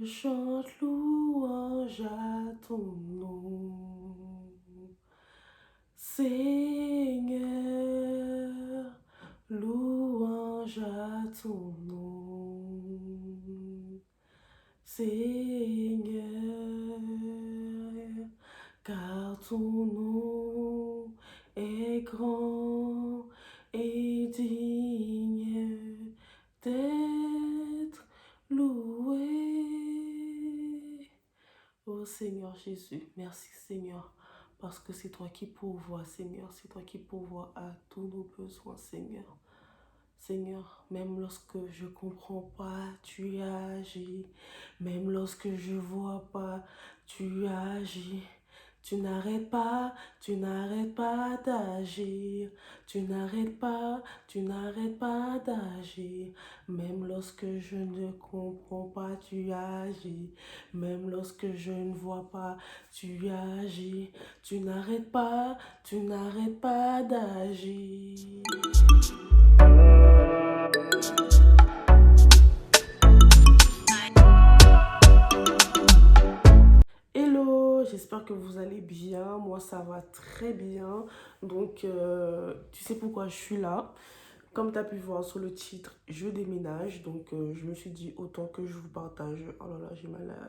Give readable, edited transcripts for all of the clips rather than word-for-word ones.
Je chante louange à ton nom, Seigneur, louange à ton nom, Seigneur, car ton nom est grand et digne d'être loué. Oh Seigneur Jésus, merci Seigneur, parce que c'est toi qui pourvois, Seigneur, c'est toi qui pourvois à tous nos besoins, Seigneur. Seigneur, même lorsque je ne comprends pas, tu agis. Même lorsque je ne vois pas, tu agis. Tu n'arrêtes pas d'agir. Tu n'arrêtes pas d'agir. Même lorsque je ne comprends pas, tu agis. Même lorsque je ne vois pas, tu agis. Tu n'arrêtes pas d'agir. Hello, j'espère que vous allez bien. Moi, ça va très bien. Donc, tu sais pourquoi je suis là. Comme tu as pu voir sur le titre, je déménage. Donc, je me suis dit autant que je vous partage. Oh là là, j'ai mal à...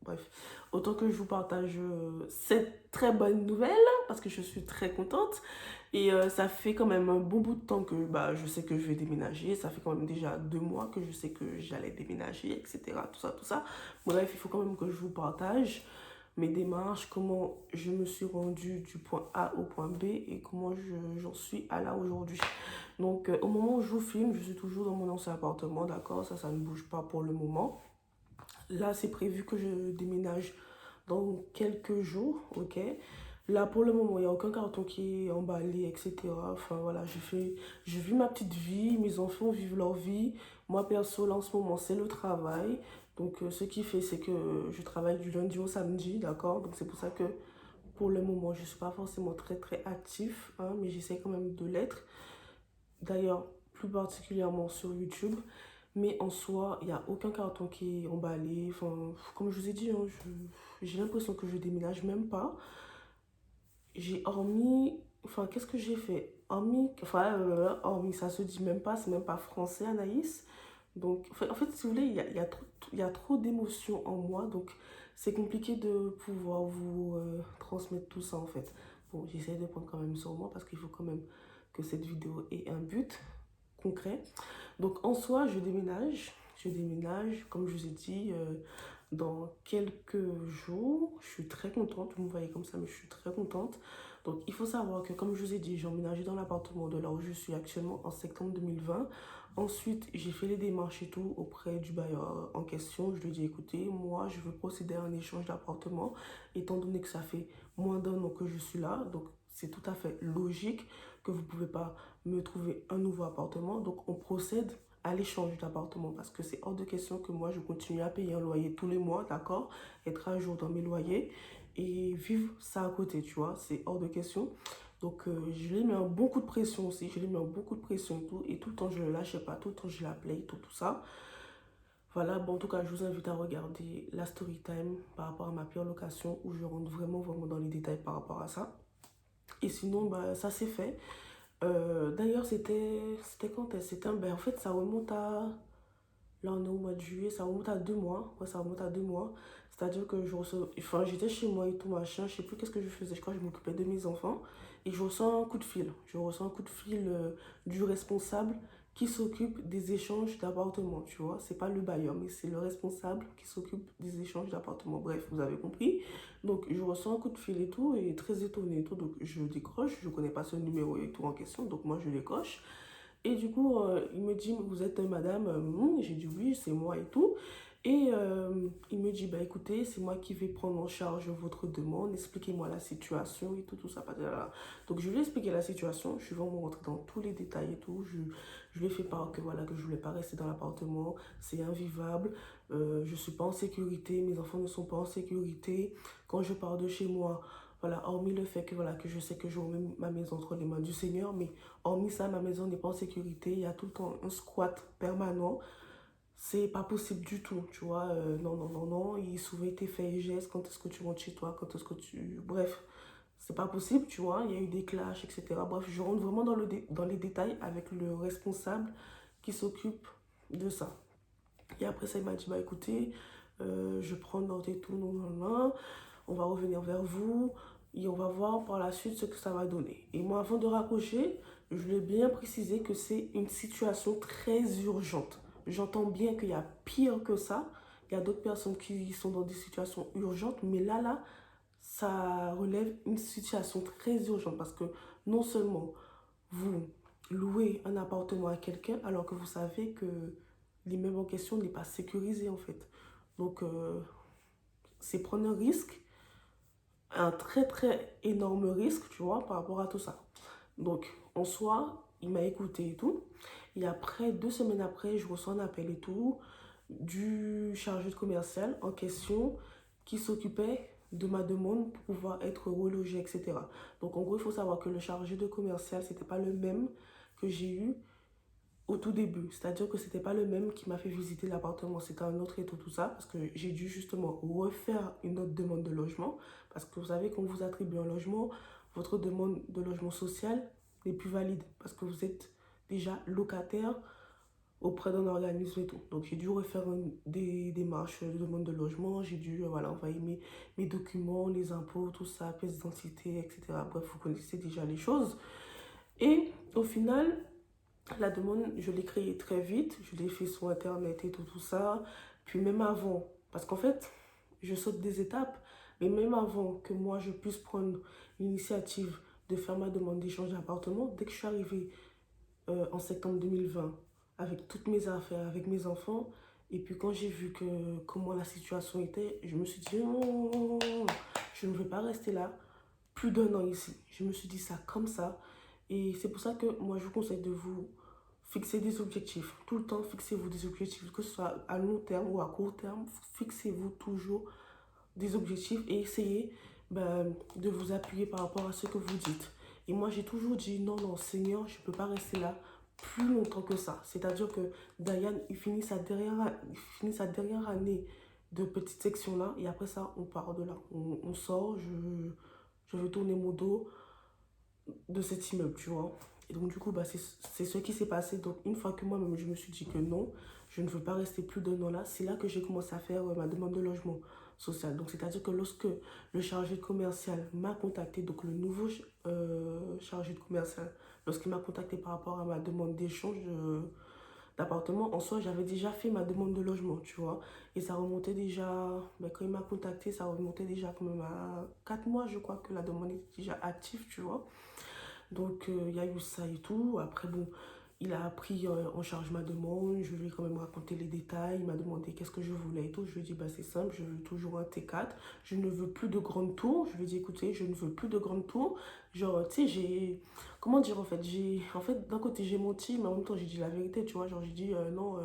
Bref, autant que je vous partage cette très bonne nouvelle parce que je suis très contente. Et ça fait quand même un bon bout de temps que je sais que je vais déménager. Ça fait quand même déjà 2 mois que je sais que j'allais déménager, etc. Tout ça, tout ça. Bref, il faut quand même que je vous partage mes démarches, comment je me suis rendue du point A au point B et comment j'en suis à là aujourd'hui. Donc, au moment où je vous filme, je suis toujours dans mon ancien appartement, d'accord? Ça ne bouge pas pour le moment. Là, c'est prévu que je déménage dans quelques jours, ok? Là, pour le moment, il n'y a aucun carton qui est emballé, etc. Enfin, voilà, je vis ma petite vie, mes enfants vivent leur vie. Moi, perso, là, en ce moment, c'est le travail. Donc, ce qui fait, c'est que je travaille du lundi au samedi, d'accord? Donc, c'est pour ça que, pour le moment, je ne suis pas forcément très, très actif, hein, mais j'essaie quand même de l'être. D'ailleurs, plus particulièrement sur YouTube. Mais en soi, il n'y a aucun carton qui est emballé. Enfin, comme je vous ai dit, hein, j'ai l'impression que je déménage même pas. J'ai hormis... Enfin, qu'est-ce que j'ai fait? Hormis, ça se dit même pas, c'est même pas français, Anaïs. Donc, en fait, si vous voulez, il y a trop d'émotions en moi. Donc, c'est compliqué de pouvoir vous transmettre tout ça, en fait. Bon, j'essaie de prendre quand même sur moi parce qu'il faut quand même que cette vidéo ait un but concret. Donc en soi, je déménage. Je déménage, comme je vous ai dit, dans quelques jours. Je suis très contente. Vous me voyez comme ça, mais je suis très contente. Donc il faut savoir que, comme je vous ai dit, j'ai emménagé dans l'appartement de là où je suis actuellement en septembre 2020. Ensuite, j'ai fait les démarches et tout auprès du bailleur en question. Je lui ai dit, écoutez, moi, je veux procéder à un échange d'appartement, étant donné que ça fait moins d'un an que je suis là. Donc, c'est tout à fait logique que vous ne pouvez pas me trouver un nouveau appartement. Donc, on procède à l'échange d'appartement parce que c'est hors de question que moi, je continue à payer un loyer tous les mois, d'accord? Être à jour dans mes loyers et vivre ça à côté, tu vois? C'est hors de question. Donc, je lui ai mis un bon coup de pression aussi. Je lui ai mis un bon coup de pression et tout le temps, je ne le lâchais pas. Tout le temps, je l'appelais et tout ça. Voilà, bon, en tout cas, je vous invite à regarder la story time par rapport à ma pire location où je rentre vraiment, vraiment dans les détails par rapport à ça. Et sinon, ça s'est fait. D'ailleurs, c'était quand c'était en fait, ça remonte à... Là, on est au mois de juillet, ça remonte à 2 mois. Ouais, ça remonte à 2 mois. C'est-à-dire que enfin, j'étais chez moi et tout machin. Je sais plus qu'est-ce que je faisais. Je crois que je m'occupais de mes enfants. Et je reçois un coup de fil. Je reçois un coup de fil du responsable qui s'occupe des échanges d'appartements. Tu vois, c'est pas le bailleur, mais c'est le responsable qui s'occupe des échanges d'appartements. Bref, vous avez compris. Donc, je reçois un coup de fil et tout. Et très étonnée et tout. Donc, je décroche. Je connais pas ce numéro et tout en question. Donc, moi, je décroche. Et du coup, il me dit, vous êtes madame? J'ai dit oui, c'est moi et tout. Et il me dit, bah écoutez, c'est moi qui vais prendre en charge votre demande, expliquez-moi la situation et tout, tout ça. Patata. Donc je lui ai expliqué la situation, je suis vraiment rentrée dans tous les détails et tout. Je lui ai fait part que voilà, que je voulais pas rester dans l'appartement, c'est invivable, je suis pas en sécurité, mes enfants ne sont pas en sécurité. Quand je pars de chez moi, voilà, hormis le fait que, voilà, que je sais que j'aurai ma maison entre les mains du Seigneur, mais hormis ça, ma maison n'est pas en sécurité. Il y a tout le temps un squat permanent. c'est pas possible du tout, tu vois. Non, non, non, non. Il souvent tes faits et gestes, quand est-ce que tu rentres chez toi, quand est-ce que tu... Bref, c'est pas possible, tu vois. Il y a eu des clashs, etc. Bref, je rentre vraiment dans les détails avec le responsable qui s'occupe de ça. Et après ça, il m'a dit, bah écoutez, je prends note et tout, non, non, non. On va revenir vers vous et on va voir par la suite ce que ça va donner. Et moi, avant de raccrocher, je lui ai bien précisé que c'est une situation très urgente. J'entends bien qu'il y a pire que ça. Il y a d'autres personnes qui sont dans des situations urgentes, mais là, ça relève une situation très urgente parce que non seulement vous louez un appartement à quelqu'un alors que vous savez que l'immeuble en question n'est pas sécurisé en fait. Donc, c'est prendre un risque, un très très énorme risque, tu vois, par rapport à tout ça. Donc, en soi, il m'a écouté et tout. Et après, 2 semaines après, je reçois un appel et tout du chargé de commercial en question qui s'occupait de ma demande pour pouvoir être relogé, etc. Donc, en gros, il faut savoir que le chargé de commercial, c'était pas le même que j'ai eu au tout début. C'est-à-dire que c'était pas le même qui m'a fait visiter l'appartement, c'était un autre et tout ça, parce que j'ai dû justement refaire une autre demande de logement, parce que vous savez, quand vous attribuez un logement, votre demande de logement social n'est plus valide, parce que vous êtes déjà locataire auprès d'un organisme et tout. Donc j'ai dû refaire des démarches de demande de logement, j'ai dû voilà, envoyer mes documents, les impôts, tout ça, pièce d'identité, etc. Bref, vous connaissez déjà les choses. Et au final, la demande, je l'ai créée très vite, je l'ai fait sur internet et tout ça. Puis même avant, parce qu'en fait, je saute des étapes, mais même avant que moi je puisse prendre l'initiative de faire ma demande d'échange d'appartement, dès que je suis arrivée en septembre 2020 avec toutes mes affaires, avec mes enfants, et puis quand j'ai vu que comment la situation était, je me suis dit non, je ne veux pas rester là plus d'1 an ici. Je me suis dit ça comme ça. Et c'est pour ça que moi, je vous conseille de vous fixer des objectifs. Tout le temps, fixez-vous des objectifs, que ce soit à long terme ou à court terme. Fixez-vous toujours des objectifs et essayez de vous appuyer par rapport à ce que vous dites. Et moi, j'ai toujours dit, non, non, Seigneur, je ne peux pas rester là plus longtemps que ça. C'est-à-dire que Diane, il finit sa dernière année de petite section là. Et après ça, on part de là. On sort, je veux tourner mon dos de cet immeuble, tu vois. Et donc, du coup, bah, c'est ce qui s'est passé. Donc, une fois que moi-même, je me suis dit que non, je ne veux pas rester plus d'1 an là, c'est là que j'ai commencé à faire ma demande de logement social. Donc, c'est-à-dire que lorsque le chargé de commercial m'a contacté, donc le nouveau chargé de commercial, lorsqu'il m'a contacté par rapport à ma demande d'échange d'appartement, en soi, j'avais déjà fait ma demande de logement, tu vois. Et ça remontait déjà, ben, quand il m'a contacté, ça remontait déjà quand même à 4 mois, je crois que la demande était déjà active, tu vois. Donc, il y a eu ça et tout. Après, bon, il a pris en charge ma demande. Je lui ai quand même raconté les détails. Il m'a demandé qu'est-ce que je voulais et tout. Je lui ai dit, bah, c'est simple, je veux toujours un T4. Je ne veux plus de grande tour. Je lui ai dit, écoutez, je ne veux plus de grande tour. Genre, tu sais, j'ai... Comment dire en fait? En fait, d'un côté, j'ai menti, mais en même temps, j'ai dit la vérité, tu vois. Genre, j'ai dit, non,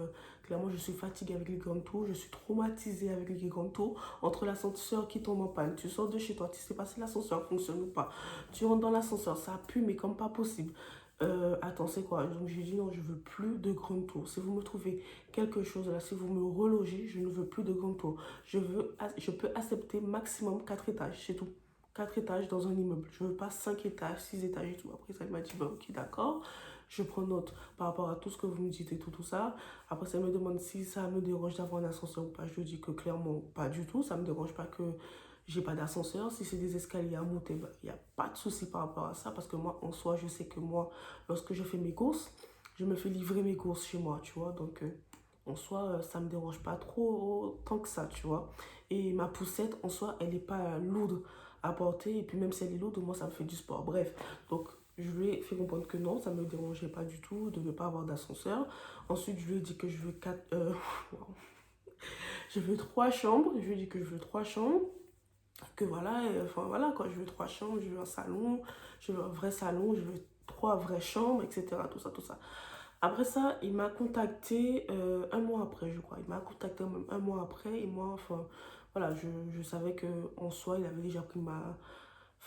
clairement, je suis fatiguée avec les grandes tours. Je suis traumatisée avec les grandes tours. Entre l'ascenseur qui tombe en panne, tu sors de chez toi, tu sais pas si l'ascenseur fonctionne ou pas. Tu rentres dans l'ascenseur, ça pue, mais comme pas possible. Attends, c'est quoi? Donc j'ai dit non, je veux plus de grande tour. Si vous me trouvez quelque chose là, si vous me relogez, je ne veux plus de grande tour. Je peux accepter maximum 4 étages, c'est tout. 4 étages dans un immeuble. Je veux pas 5 étages, 6 étages et tout. Après ça, il m'a dit, bah ok, d'accord. Je prends note par rapport à tout ce que vous me dites et tout ça. Après, ça me demande si ça me dérange d'avoir un ascenseur ou pas. Je lui dis que clairement, pas du tout. Ça me dérange pas que j'ai pas d'ascenseur. Si c'est des escaliers à monter, bah, il n'y a pas de souci par rapport à ça. Parce que moi, en soi, je sais que moi, lorsque je fais mes courses, je me fais livrer mes courses chez moi, tu vois. Donc, en soi, ça me dérange pas trop tant que ça, tu vois. Et ma poussette, en soi, elle n'est pas lourde à porter. Et puis, même si elle est lourde, moi, ça me fait du sport. Bref, donc, je lui ai fait comprendre que non, ça ne me dérangeait pas du tout de ne pas avoir d'ascenseur. Ensuite, je lui ai dit que je veux je veux 3 chambres. Je lui ai dit que je veux 3 chambres, que voilà, enfin voilà quoi, je veux 3 chambres, je veux un salon, je veux un vrai salon, je veux 3 vraies chambres, etc. Tout ça, tout ça. Après ça, il m'a contacté 1 mois après, je crois. Il m'a contacté même 1 mois après, et moi, enfin, voilà, je savais que en soi, il avait déjà pris ma...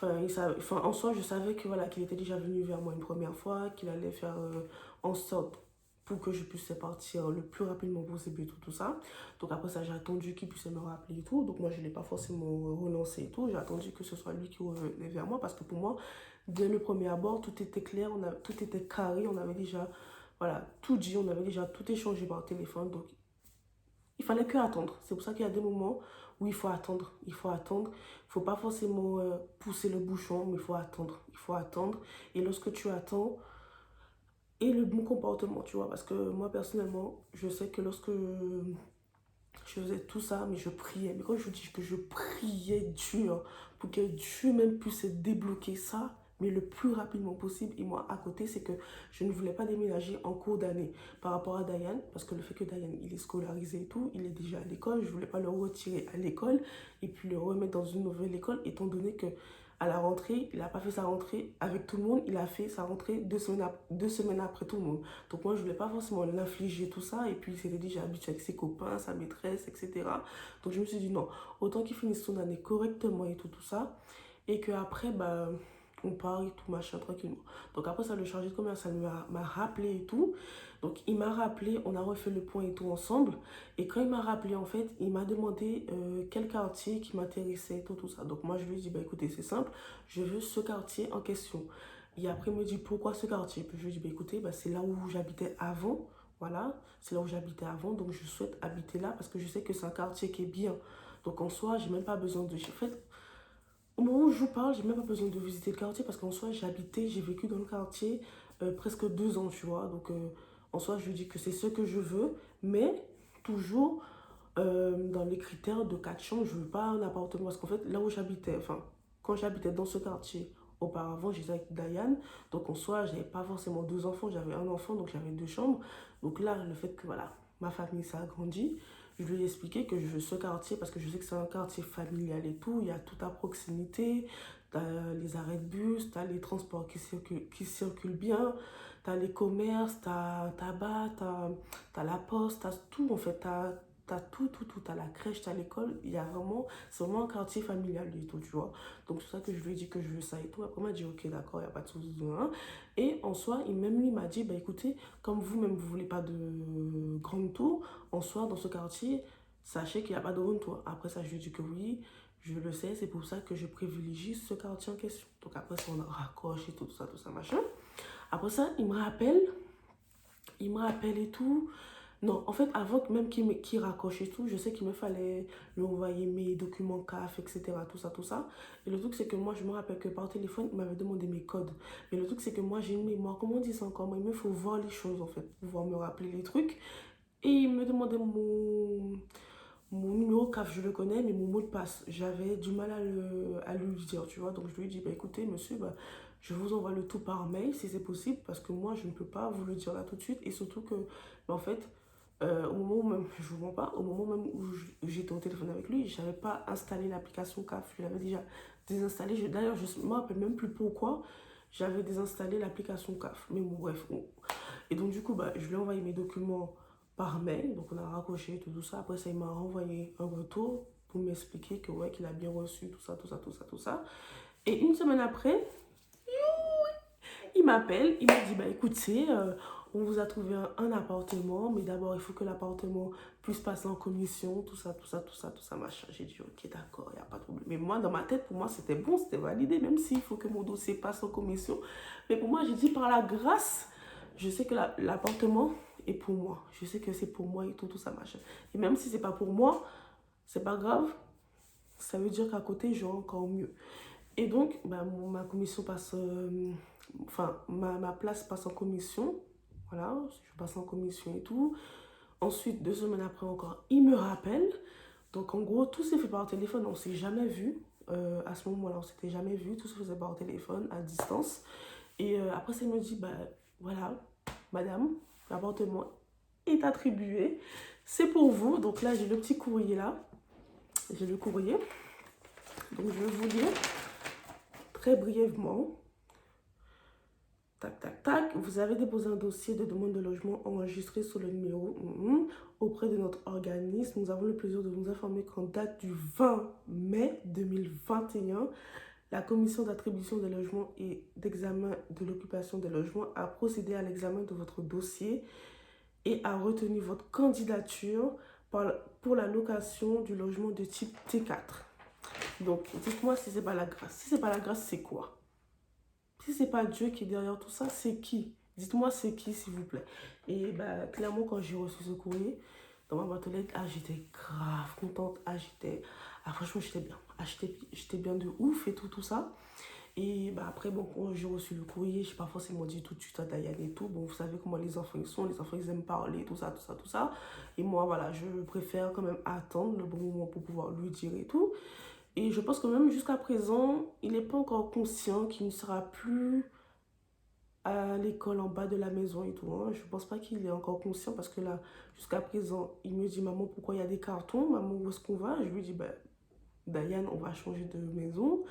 Enfin, en soi, je savais que voilà, qu'il était déjà venu vers moi une première fois, qu'il allait faire en sorte pour que je puisse partir le plus rapidement possible et tout ça. Donc après ça, j'ai attendu qu'il puisse me rappeler et tout. Donc moi, je ne l'ai pas forcément relancé et tout. J'ai attendu que ce soit lui qui revenait vers moi parce que pour moi, dès le premier abord, tout était clair, tout était carré. On avait déjà, voilà, tout dit, on avait déjà tout échangé par téléphone. Donc il fallait que attendre. C'est pour ça qu'il y a des moments où il faut attendre. Il faut attendre. Il ne faut pas forcément pousser le bouchon, mais il faut attendre. Il faut attendre. Et lorsque tu attends, et le bon comportement, tu vois. Parce que moi, personnellement, je sais que lorsque je faisais tout ça, mais je priais. Mais quand je dis que je priais Dieu, pour que Dieu même puisse débloquer ça, mais le plus rapidement possible. Et moi, à côté, c'est que je ne voulais pas déménager en cours d'année par rapport à Diane, parce que le fait que Diane, il est scolarisé et tout, il est déjà à l'école, je ne voulais pas le retirer à l'école et puis le remettre dans une nouvelle école, étant donné que à la rentrée, il n'a pas fait sa rentrée avec tout le monde, il a fait sa rentrée 2 semaines après tout le monde. Donc moi, je ne voulais pas forcément l'infliger tout ça, et puis il s'était déjà habitué avec ses copains, sa maîtresse, etc. Donc je me suis dit non, autant qu'il finisse son année correctement et tout ça, et qu'après, bah, on part et tout, machin, tranquillement. Donc après ça, le chargé de commercial m'a rappelé et tout. Donc il m'a rappelé, on a refait le point et tout ensemble. Et quand il m'a rappelé, en fait, il m'a demandé quel quartier qui m'intéressait et tout ça. Donc moi, je lui ai dit, bah écoutez, c'est simple, je veux ce quartier en question. Et après, il me dit, pourquoi ce quartier? Puis je lui ai dit, bah écoutez, bah, c'est là où j'habitais avant. Voilà, c'est là où j'habitais avant. Donc je souhaite habiter là parce que je sais que c'est un quartier qui est bien. Donc en soi, j'ai même pas besoin de... En fait, au moment où je vous parle, j'ai même pas besoin de visiter le quartier parce qu'en soi, j'ai vécu dans le quartier presque 2 ans, tu vois. Donc, en soi, je lui dis que c'est ce que je veux, mais toujours dans les critères de 4 chambres, je veux pas un appartement parce qu'en fait, là où j'habitais, enfin, quand j'habitais dans ce quartier, auparavant, j'étais avec Diane. Donc, en soi, j'avais pas forcément 2 enfants, j'avais un enfant, donc j'avais 2 chambres. Donc là, le fait que, voilà, ma famille s'est agrandie, je lui ai expliqué que je veux ce quartier parce que je sais que c'est un quartier familial et tout. Il y a tout à proximité. Tu as les arrêts de bus, tu as les transports qui circulent bien, tu as les commerces, tu as tabac, tu as la poste, tu as tout en fait. Tu as tout, tout, tout. Tu as la crèche, tu as l'école. C'est vraiment un quartier familial et tout, tu vois. Donc c'est ça que je lui ai dit que je veux ça et tout. Après, il m'a dit, ok, d'accord, il n'y a pas de souci. Hein. Et en soi, même lui m'a dit, bah écoutez, comme vous-même, vous ne voulez pas de grande tour, en soi, dans ce quartier, sachez qu'il n'y a pas de grande tour. Après ça, je lui ai dit que oui, je le sais, c'est pour ça que je privilégie ce quartier en question. Donc après ça, on a raccroché tout ça, machin. Après ça, il me rappelle et tout. Non, en fait, avant que même qu'il raccroche et tout, je sais qu'il me fallait lui envoyer mes documents CAF, etc. Tout ça, tout ça. Et le truc, c'est que moi, je me rappelle que par téléphone, il m'avait demandé mes codes. Mais le truc, c'est que moi, j'ai une mémoire. Comment on dit ça encore? Moi, il me faut voir les choses, en fait, pour pouvoir me rappeler les trucs. Et il me demandait mon numéro CAF, je le connais, mais mon mot de passe, j'avais du mal à lui dire, tu vois. Donc je lui ai dit, bah, écoutez, monsieur, bah, je vous envoie le tout par mail si c'est possible, parce que moi, je ne peux pas vous le dire là tout de suite. Et surtout que, bah, en fait, au moment où même, je vous mens pas, au moment même où j'étais au téléphone avec lui, je n'avais pas installé l'application CAF, je l'avais déjà désinstallée. D'ailleurs, je ne me rappelle même plus pourquoi j'avais désinstallé l'application CAF. Mais bon, bref. Bon. Et donc, du coup, bah, je lui ai envoyé mes documents par mail. Donc, on a raccroché tout ça. Après ça, il m'a renvoyé un retour pour m'expliquer que, ouais, qu'il a bien reçu tout ça, tout ça, tout ça, tout ça. Et une semaine après, il m'appelle, il me dit, bah écoutez, on vous a trouvé un appartement, mais d'abord, il faut que l'appartement puisse passer en commission, tout ça, tout ça, tout ça, tout ça, machin. J'ai dit, ok, d'accord, il n'y a pas de problème. Mais moi, dans ma tête, pour moi, c'était bon, c'était validé, même s'il faut que mon dossier passe en commission. Mais pour moi, j'ai dit, par la grâce, je sais que l'appartement est pour moi. Je sais que c'est pour moi et tout, tout ça, machin. Et même si c'est pas pour moi, c'est pas grave. Ça veut dire qu'à côté, j'aurai encore mieux. Et donc, bah, ma commission passe... enfin, ma place passe en commission. Voilà, je passe en commission et tout. Ensuite, 2 semaines après encore, il me rappelle. Donc, en gros, tout s'est fait par téléphone. On ne s'est jamais vu. À ce moment-là, on ne s'était jamais vu. Tout se faisait par téléphone, à distance. Et après, ça me dit, bah, voilà, madame, l'appartement est attribué. C'est pour vous. Donc là, j'ai le petit courrier là. J'ai le courrier. Donc, je vais vous lire très brièvement. Tac, tac, tac. Vous avez déposé un dossier de demande de logement enregistré sur le numéro auprès de notre organisme. Nous avons le plaisir de vous informer qu'en date du 20 mai 2021, la commission d'attribution des logements et d'examen de l'occupation des logements a procédé à l'examen de votre dossier et a retenu votre candidature pour la location du logement de type T4. Donc, dites-moi si c'est pas la grâce. Si c'est pas la grâce, c'est quoi? Si c'est pas Dieu qui est derrière tout ça, c'est qui? Dites-moi c'est qui, s'il vous plaît. Et bah, clairement, quand j'ai reçu ce courrier, dans ma boîte aux lettres, ah, j'étais grave contente. Franchement, j'étais bien. J'étais bien de ouf et tout ça. Et bah, après, bon, quand j'ai reçu le courrier, je n'ai pas forcément dit tout de suite à Diane et tout. Bon, vous savez comment les enfants ils sont. Les enfants, ils aiment parler, tout ça, tout ça, tout ça. Et moi, voilà, je préfère quand même attendre le bon moment pour pouvoir lui dire et tout. Et je pense que même jusqu'à présent, il n'est pas encore conscient qu'il ne sera plus à l'école en bas de la maison et tout, hein. Je pense pas qu'il est encore conscient parce que là, jusqu'à présent, il me dit, maman, pourquoi il y a des cartons? Maman, où est-ce qu'on va? Je lui dis, ben, Diane, on va changer de maison.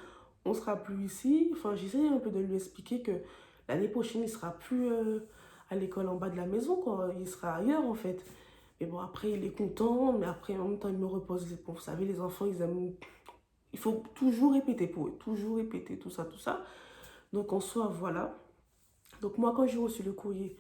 On sera plus ici. Enfin, j'essaie un peu de lui expliquer que l'année prochaine, il sera plus à l'école en bas de la maison, quoi. Il sera ailleurs, en fait. Mais bon, après, il est content, mais après, en même temps, il me repose les ponts. Vous savez, les enfants, ils aiment... Il faut toujours répéter pour eux, toujours répéter tout ça, tout ça. Donc, en soi, voilà. Donc, moi, quand j'ai reçu le courrier,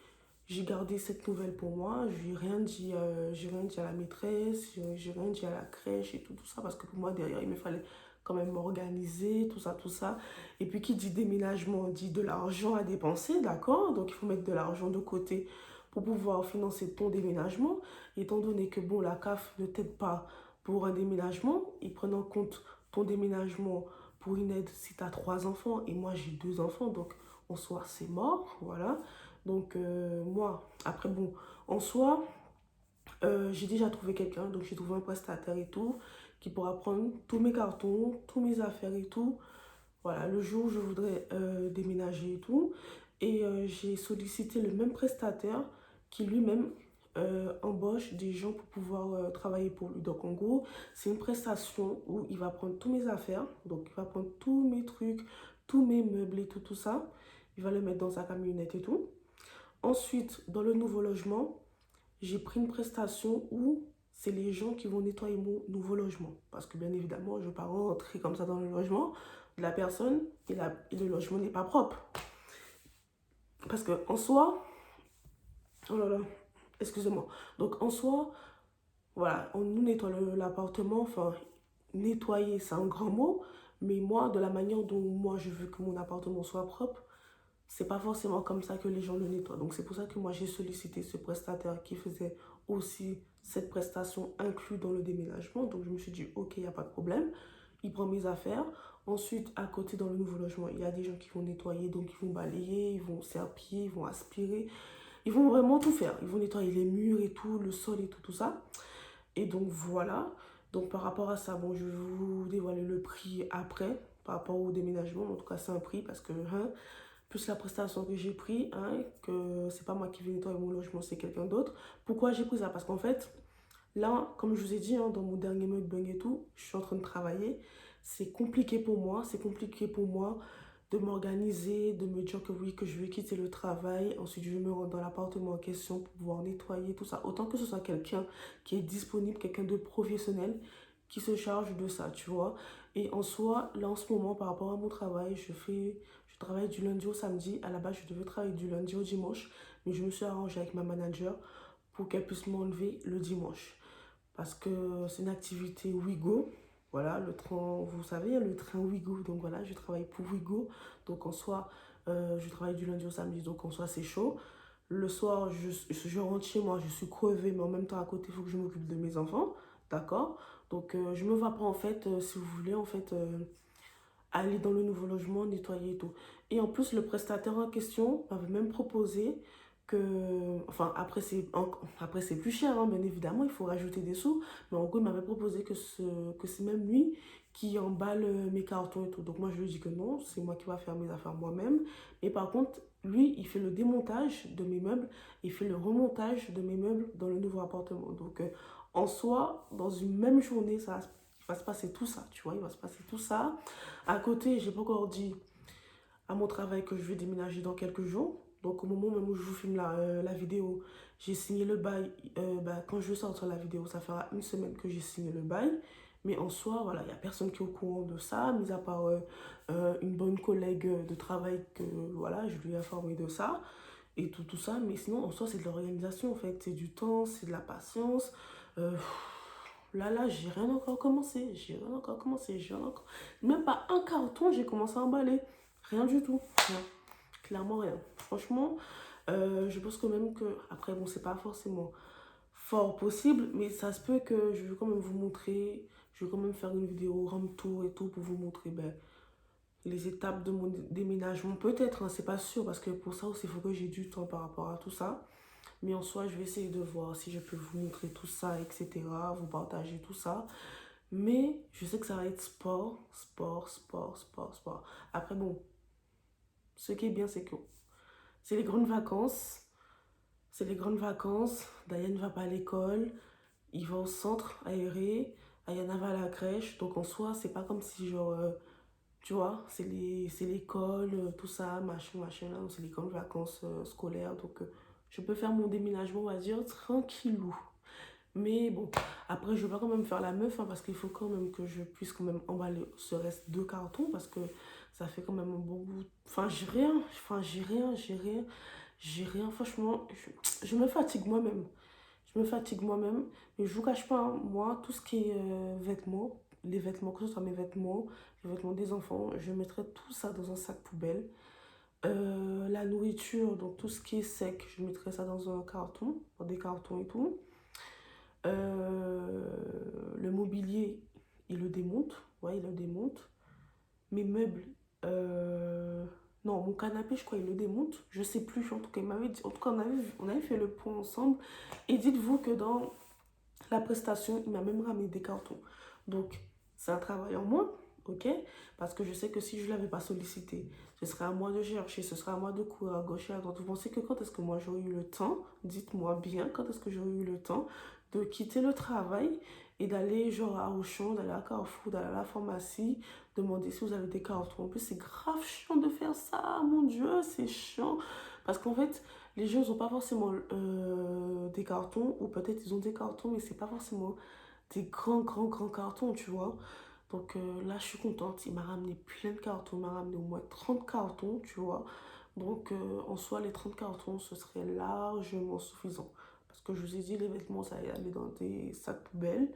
j'ai gardé cette nouvelle pour moi. Je n'ai j'ai rien dit à la maîtresse, j'ai rien dit à la crèche et tout ça, parce que pour moi, derrière, il me fallait quand même m'organiser, tout ça, tout ça. Et puis, qui dit déménagement, dit de l'argent à dépenser, d'accord? Donc, il faut mettre de l'argent de côté pour pouvoir financer ton déménagement. Étant donné que, bon, la CAF ne t'aide pas pour un déménagement, ils prennent en compte ton déménagement pour une aide si tu as 3 enfants, et moi, j'ai 2 enfants, donc en soi, c'est mort, voilà. Donc, moi, après, bon, en soi, j'ai déjà trouvé quelqu'un, donc j'ai trouvé un prestataire et tout, qui pourra prendre tous mes cartons, tous mes affaires et tout. Voilà, le jour où je voudrais déménager et tout. Et j'ai sollicité le même prestataire qui lui-même embauche des gens pour pouvoir travailler pour lui. Donc, en gros, c'est une prestation où il va prendre tous mes affaires, donc il va prendre tous mes trucs, tous mes meubles et tout ça. Il va le mettre dans sa camionnette et tout. Ensuite, dans le nouveau logement, j'ai pris une prestation où c'est les gens qui vont nettoyer mon nouveau logement. Parce que bien évidemment, je ne vais pas rentrer comme ça dans le logement de la personne et le logement n'est pas propre. Parce que en soi, oh là là, excusez-moi. Donc en soi, voilà, on nous nettoie l'appartement, enfin, nettoyer c'est un grand mot, mais moi, de la manière dont moi je veux que mon appartement soit propre, c'est pas forcément comme ça que les gens le nettoient. Donc c'est pour ça que moi j'ai sollicité ce prestataire qui faisait aussi cette prestation inclue dans le déménagement. Donc je me suis dit, ok, il n'y a pas de problème. Il prend mes affaires. Ensuite, à côté dans le nouveau logement, il y a des gens qui vont nettoyer, donc ils vont balayer, ils vont serpiller, ils vont aspirer. Ils vont vraiment tout faire. Ils vont nettoyer les murs et tout, le sol et tout ça. Et donc voilà. Donc par rapport à ça, bon, je vais vous dévoiler le prix après, par rapport au déménagement. En tout cas, c'est un prix parce que hein, plus la prestation que j'ai pris, hein, que c'est pas moi qui vais nettoyer mon logement, c'est quelqu'un d'autre. Pourquoi j'ai pris ça? Parce qu'en fait, là, comme je vous ai dit, hein, dans mon dernier mukbang et tout, je suis en train de travailler. C'est compliqué pour moi, de m'organiser, de me dire que oui, que je vais quitter le travail. Ensuite, je vais me rendre dans l'appartement en question pour pouvoir nettoyer tout ça. Autant que ce soit quelqu'un qui est disponible, quelqu'un de professionnel qui se charge de ça, tu vois. Et en soi, là, en ce moment, par rapport à mon travail, je travaille du lundi au samedi. À la base, je devais travailler du lundi au dimanche, mais je me suis arrangée avec ma manager pour qu'elle puisse m'enlever le dimanche. Parce que c'est une activité Ouigo. Voilà, le train, vous savez, le train Ouigo. Donc voilà, je travaille pour Ouigo. Donc en soi, je travaille du lundi au samedi. Donc en soi, c'est chaud. Le soir, je rentre chez moi, je suis crevée, mais en même temps, à côté, il faut que je m'occupe de mes enfants. D'accord? Donc je me vois pas, en fait, si vous voulez, en fait, aller dans le nouveau logement, nettoyer et tout. Et en plus, le prestataire en question m'avait même proposé que, enfin, après c'est plus cher, hein, bien évidemment, il faut rajouter des sous, mais en gros, il m'avait proposé que c'est même lui qui emballe mes cartons et tout. Donc moi, je lui dis que non, c'est moi qui vais faire mes affaires moi-même. Mais par contre, lui, il fait le démontage de mes meubles, il fait le remontage de mes meubles dans le nouveau appartement. Donc, en soi, dans une même journée, il va se passer tout ça, tu vois, il va se passer tout ça. À côté, j'ai pas encore dit à mon travail que je vais déménager dans quelques jours. Donc au moment même où je vous filme la vidéo, j'ai signé le bail. Quand je vais sortir la vidéo, ça fera une semaine que j'ai signé le bail. Mais en soi, voilà, il n'y a personne qui est au courant de ça, mis à part une bonne collègue de travail que voilà, je lui ai informé de ça. et tout ça. Mais sinon, en soi, c'est de l'organisation, en fait. C'est du temps, c'est de la patience. Euh, Là, j'ai rien encore commencé. J'ai rien encore commencé. J'ai rien encore... Même pas un carton, j'ai commencé à emballer. Rien du tout. Rien. Clairement rien. Franchement, je pense quand même que... Après, bon, c'est pas forcément fort possible, mais ça se peut que je vais quand même vous montrer... Je vais quand même faire une vidéo room tour et tout pour vous montrer les étapes de mon déménagement. Peut-être, hein, c'est pas sûr, parce que pour ça aussi, il faut que j'ai du temps par rapport à tout ça. Mais en soi, je vais essayer de voir si je peux vous montrer tout ça, etc. Vous partager tout ça. Mais je sais que ça va être sport, sport, sport, sport, sport. Après, bon, ce qui est bien, c'est que c'est les grandes vacances. C'est les grandes vacances. Diane ne va pas à l'école. Il va au centre aéré. Ayana va à la crèche. Donc en soi, c'est pas comme si genre... tu vois, c'est l'école, tout ça, machin, machin. C'est les grandes vacances scolaires. Donc je peux faire mon déménagement, on va dire, tranquillou. Mais bon, après, je vais pas quand même faire la meuf, hein, parce qu'il faut quand même que je puisse quand même emballer ce reste de carton, parce que ça fait quand même un bon bout. Enfin, j'ai rien, j'ai rien. Franchement, je me fatigue moi-même. Je me fatigue moi-même, mais je vous cache pas, hein, moi, tout ce qui est vêtements, les vêtements, que ce soit mes vêtements, les vêtements des enfants, je mettrai tout ça dans un sac poubelle. La nourriture, donc tout ce qui est sec, je mettrai ça dans un carton, dans des cartons et tout. Euh, le mobilier, il le démonte. Ouais, il le démonte. Mes meubles, euh, non, mon canapé, je crois, il le démonte. Je sais plus, en tout cas, il m'avait dit, en tout cas, on avait fait le point ensemble. Et dites-vous que dans la prestation, il m'a même ramené des cartons. Donc, c'est un travail en moins, ok? Parce que je sais que si je ne l'avais pas sollicité, ce serait à moi de chercher, ce serait à moi de courir à gauche et à droite. Vous pensez que quand est-ce que moi j'aurais eu le temps, dites-moi bien, quand est-ce que j'aurais eu le temps de quitter le travail et d'aller genre à Auchan, d'aller à Carrefour, d'aller à la pharmacie, demander si vous avez des cartons. En plus, c'est grave chiant de faire ça, mon Dieu, c'est chiant. Parce qu'en fait, les gens n'ont pas forcément des cartons, ou peut-être ils ont des cartons, mais c'est pas forcément des grands, grands, grands cartons, tu vois. Donc là, je suis contente. Il m'a ramené plein de cartons. Il m'a ramené au moins 30 cartons, tu vois. Donc en soi, les 30 cartons, ce serait largement suffisant. Parce que je vous ai dit, les vêtements, ça allait aller dans des sacs poubelles.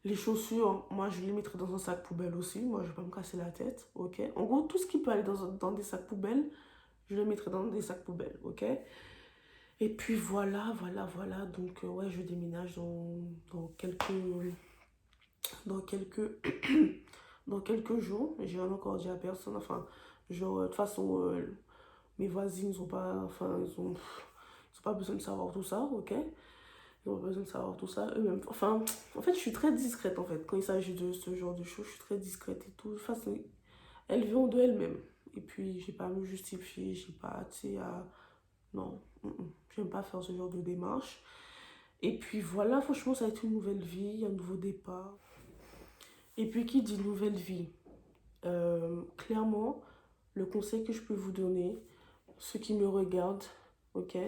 Les chaussures, moi, je les mettrai dans un sac poubelle aussi. Moi, je vais pas me casser la tête, ok? En gros, tout ce qui peut aller dans des sacs poubelles, je le mettrai dans des sacs poubelles, ok? Et puis voilà. Donc, ouais, je déménage dans quelques, dans quelques jours. J'ai rien encore dit à personne. Enfin, genre, de toute façon, mes voisines, ils ont pas besoin de savoir tout ça, ok? Ils ont pas besoin de savoir tout ça eux-mêmes. Enfin, en fait, je suis très discrète, en fait. Quand il s'agit de ce genre de choses, je suis très discrète et tout. De toute façon, elles viennent de elles-mêmes. Et puis, j'ai pas à me justifier, j'ai pas, tu sais, à... Non, j'aime pas faire ce genre de démarche. Et puis voilà, franchement, ça a été une nouvelle vie, un nouveau départ. Et puis, qui dit nouvelle vie? Clairement, le conseil que je peux vous donner, ceux qui me regardent, ok,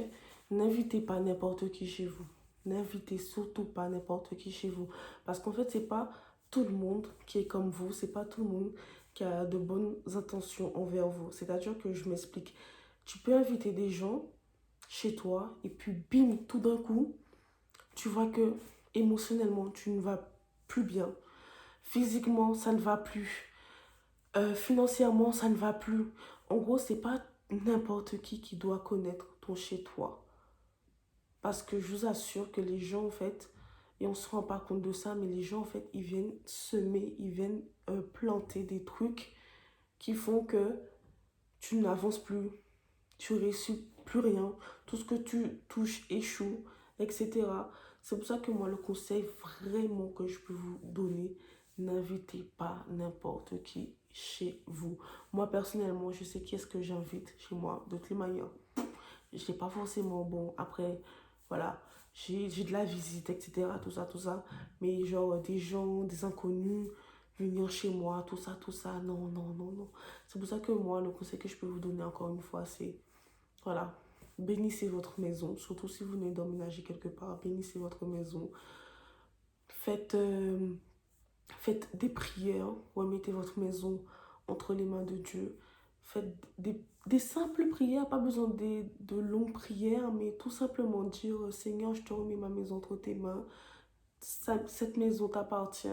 n'invitez pas n'importe qui chez vous. N'invitez surtout pas n'importe qui chez vous. Parce qu'en fait, c'est pas tout le monde qui est comme vous. C'est pas tout le monde qui a de bonnes intentions envers vous. C'est-à-dire que je m'explique. Tu peux inviter des gens chez toi et puis bim, tout d'un coup, tu vois que émotionnellement, tu ne vas plus bien. Physiquement, ça ne va plus. Financièrement, ça ne va plus. En gros, c'est pas n'importe qui doit connaître ton chez toi. Parce que je vous assure que les gens, en fait, et on se rend pas compte de ça, mais les gens, en fait, ils viennent semer, ils viennent planter des trucs qui font que tu n'avances plus, tu réussis plus rien, tout ce que tu touches échoue, etc. C'est pour ça que moi, le conseil vraiment que je peux vous donner, n'invitez pas n'importe qui chez vous. Moi, personnellement, je sais qui est-ce que j'invite chez moi, de toutes les manières. Je sais pas forcément, bon, après, voilà, j'ai de la visite, etc., tout ça, mais genre, des gens, des inconnus, venir chez moi, tout ça, non, non, non, non. C'est pour ça que moi, le conseil que je peux vous donner encore une fois, c'est voilà, bénissez votre maison, surtout si vous venez d'emménager quelque part, bénissez votre maison. Faites, faites des prières, remettez votre maison entre les mains de Dieu. Faites des simples prières, pas besoin de longues prières, mais tout simplement dire, Seigneur, je te remets ma maison entre tes mains. Cette maison t'appartient.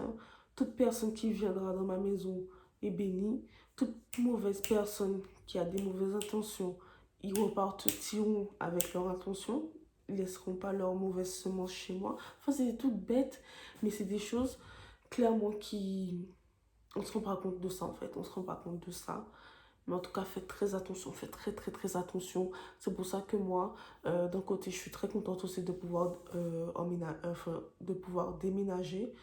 Toute personne qui viendra dans ma maison est bénie. Toute mauvaise personne qui a des mauvaises intentions, ils repartiront avec leurs intentions. Ils ne laisseront pas leurs mauvaises semences chez moi. Enfin, c'est tout bête, mais c'est des choses clairement qui... On ne se rend pas compte de ça en fait. On ne se rend pas compte de ça. Mais en tout cas, faites très attention, faites très attention. C'est pour ça que moi, d'un côté, je suis très contente aussi de pouvoir, de pouvoir déménager.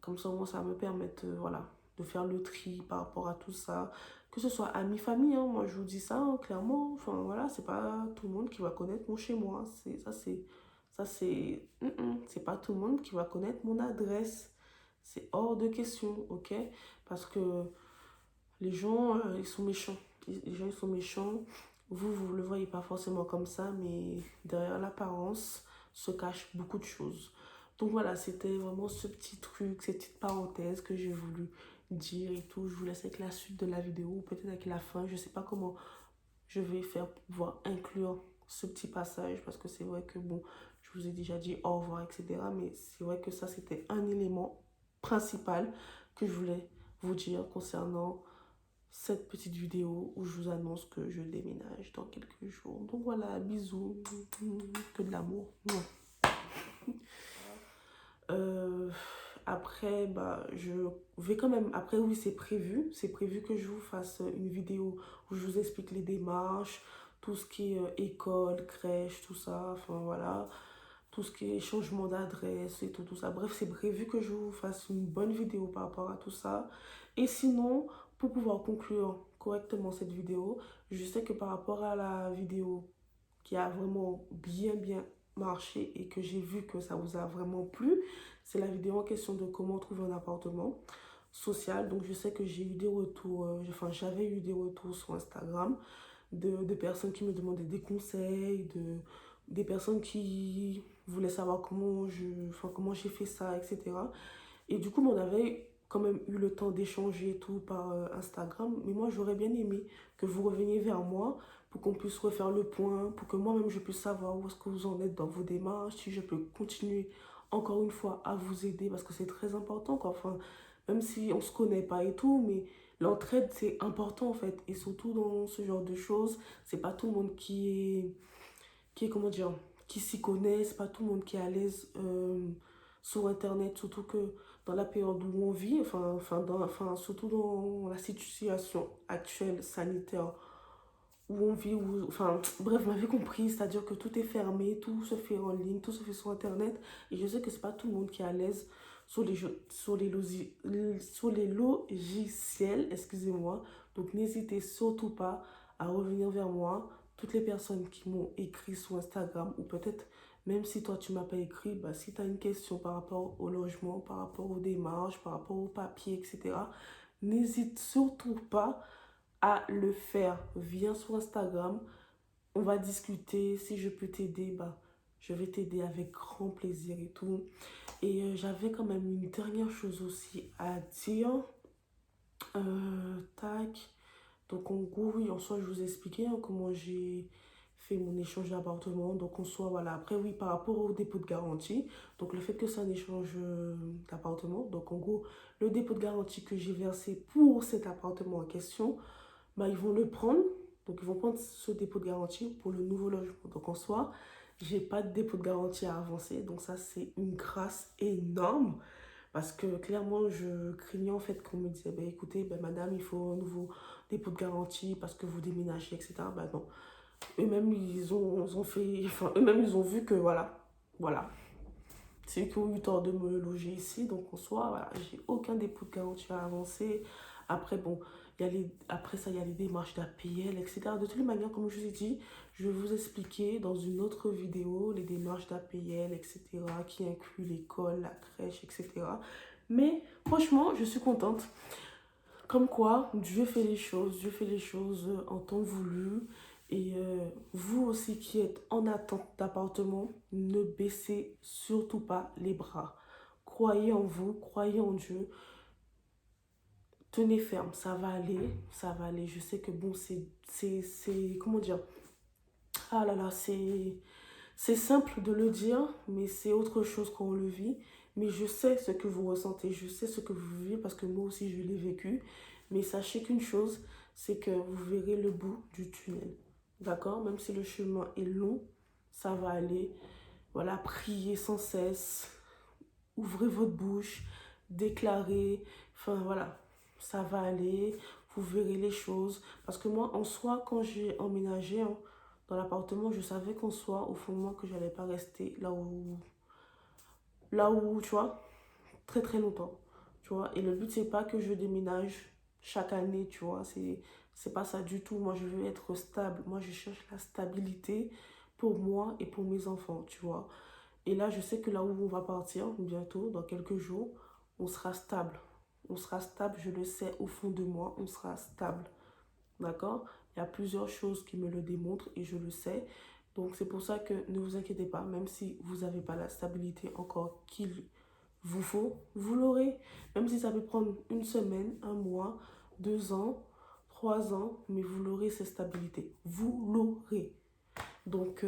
Comme ça, moi, ça va me permettre voilà, de faire le tri par rapport à tout ça. Que ce soit amis, famille, hein, moi je vous dis ça hein, clairement. Enfin voilà, c'est pas tout le monde qui va connaître mon chez moi. C'est pas tout le monde qui va connaître mon adresse. C'est hors de question, ok? Parce que les gens, ils sont méchants. Les gens, ils sont méchants. Vous ne le voyez pas forcément comme ça, mais derrière l'apparence se cachent beaucoup de choses. Donc voilà, c'était vraiment ce petit truc, cette petite parenthèse que j'ai voulu dire et tout. Je vous laisse avec la suite de la vidéo, ou peut-être avec la fin. Je ne sais pas comment je vais faire pour pouvoir inclure ce petit passage, parce que c'est vrai que, bon, je vous ai déjà dit au revoir, etc. Mais c'est vrai que ça, c'était un élément principal que je voulais vous dire concernant cette petite vidéo où je vous annonce que je déménage dans quelques jours. Donc voilà, bisous, que de l'amour. Euh, après, bah, je vais quand même... Après, oui, c'est prévu. C'est prévu que je vous fasse une vidéo où je vous explique les démarches, tout ce qui est école, crèche, tout ça. Enfin, voilà. Tout ce qui est changement d'adresse et tout ça. Bref, c'est prévu que je vous fasse une bonne vidéo par rapport à tout ça. Et sinon, pour pouvoir conclure correctement cette vidéo, je sais que par rapport à la vidéo qui a vraiment bien marché et que j'ai vu que ça vous a vraiment plu, c'est la vidéo en question de comment trouver un appartement social. Donc je sais que j'ai eu des retours, enfin j'avais eu des retours sur Instagram de personnes qui me demandaient des conseils, des personnes qui voulaient savoir comment j'ai fait ça, etc. Et du coup, on avait quand même eu le temps d'échanger et tout par Instagram. Mais moi, j'aurais bien aimé que vous reveniez vers moi pour qu'on puisse refaire le point, pour que moi-même je puisse savoir où est-ce que vous en êtes dans vos démarches, si je peux continuer encore une fois à vous aider parce que c'est très important quoi. Enfin, même si on se connaît pas et tout, mais l'entraide c'est important en fait. Et surtout dans ce genre de choses, c'est pas tout le monde qui est comment dire, qui s'y connaît, c'est pas tout le monde qui est à l'aise sur Internet, surtout que dans la période où on vit, surtout dans la situation actuelle sanitaire où on vit, enfin, bref, vous m'avez compris, c'est-à-dire que tout est fermé, tout se fait en ligne, tout se fait sur Internet, et je sais que c'est pas tout le monde qui est à l'aise sur les logiciels, excusez-moi, donc n'hésitez surtout pas à revenir vers moi, toutes les personnes qui m'ont écrit sur Instagram, ou peut-être même si toi tu m'as pas écrit, bah, si tu as une question par rapport au logement, par rapport aux démarches, par rapport aux papiers, etc., n'hésite surtout pas à le faire. Viens sur Instagram, on va discuter. Si je peux t'aider, bah, je vais t'aider avec grand plaisir et tout. Et j'avais quand même une dernière chose aussi à dire. Tac. Donc en gros, oui, en soi, je vous ai expliqué hein, comment j'ai fait mon échange d'appartement. Donc en soi, voilà. Après, oui, par rapport au dépôt de garantie. Donc le fait que c'est un échange d'appartement. Donc en gros, le dépôt de garantie que j'ai versé pour cet appartement en question, bah, ils vont le prendre. Donc, ils vont prendre ce dépôt de garantie pour le nouveau logement. Donc, en soi, j'ai pas de dépôt de garantie à avancer. Donc, ça, c'est une grâce énorme. Parce que clairement, je craignais en fait qu'on me disait, bah, écoutez, bah, madame, il faut un nouveau dépôt de garantie parce que vous déménagez, etc. Bah, non. Eux-mêmes, ils ont fait, enfin, eux-mêmes, ils ont vu que voilà, voilà. C'est eux qui ont eu tort de me loger ici. Donc, en soi, voilà, j'ai aucun dépôt de garantie à avancer. Après, bon, après ça, il y a les démarches d'APL, etc. De toutes les manières, comme je vous ai dit, je vais vous expliquer dans une autre vidéo les démarches d'APL, etc. qui incluent l'école, la crèche, etc. Mais franchement, je suis contente. Comme quoi, Dieu fait les choses en temps voulu. Et vous aussi qui êtes en attente d'appartement, ne baissez surtout pas les bras. Croyez en vous, croyez en Dieu. tenez ferme, ça va aller, ça va aller. Je sais que bon, comment dire? Ah là là, c'est simple de le dire, mais c'est autre chose quand on le vit. Mais je sais ce que vous ressentez, je sais ce que vous vivez parce que moi aussi je l'ai vécu. Mais sachez qu'une chose, c'est que vous verrez le bout du tunnel. D'accord? Même si le chemin est long, ça va aller. Voilà, priez sans cesse, ouvrez votre bouche, déclarez. Enfin voilà, ça va aller. Vous verrez les choses. Parce que moi, en soi, quand j'ai emménagé, hein, dans l'appartement, je savais qu'en soi, au fond de moi, que j'allais pas rester là où, tu vois, très très longtemps, tu vois. Et le but, c'est pas que je déménage chaque année, tu vois. C'est pas ça du tout. Moi, je veux être stable. Moi, je cherche la stabilité pour moi et pour mes enfants, tu vois. Et là, je sais que là où on va partir, bientôt, dans quelques jours, on sera stable. On sera stable, je le sais au fond de moi, on sera stable. D'accord? Il y a plusieurs choses qui me le démontrent et je le sais. Donc c'est pour ça que ne vous inquiétez pas, même si vous n'avez pas la stabilité encore qu'il vous faut, vous l'aurez. Même si ça peut prendre une semaine, un mois, 2 ans, 3 ans, mais vous l'aurez cette stabilité. Vous l'aurez. Donc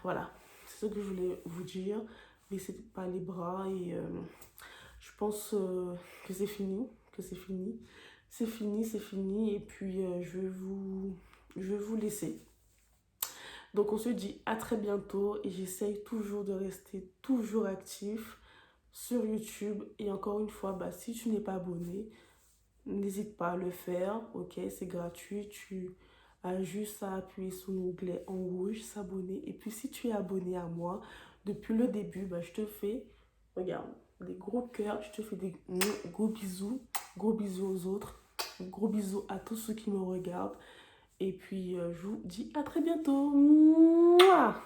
voilà, c'est ce que je voulais vous dire. Laissez pas les bras et je pense que c'est fini, que c'est fini. C'est fini, c'est fini. Et puis, je vais vous laisser. Donc, on se dit à très bientôt. Et j'essaye toujours de rester toujours actif sur YouTube. Et encore une fois, bah, si tu n'es pas abonné, n'hésite pas à le faire. Ok, c'est gratuit. Tu as juste à appuyer sur l'onglet en rouge, s'abonner. Et puis, si tu es abonné à moi depuis le début, bah, je te fais, regarde, des gros cœurs. Je te fais des gros bisous. Gros bisous aux autres. Gros bisous à tous ceux qui me regardent. Et puis, je vous dis à très bientôt. Mouah.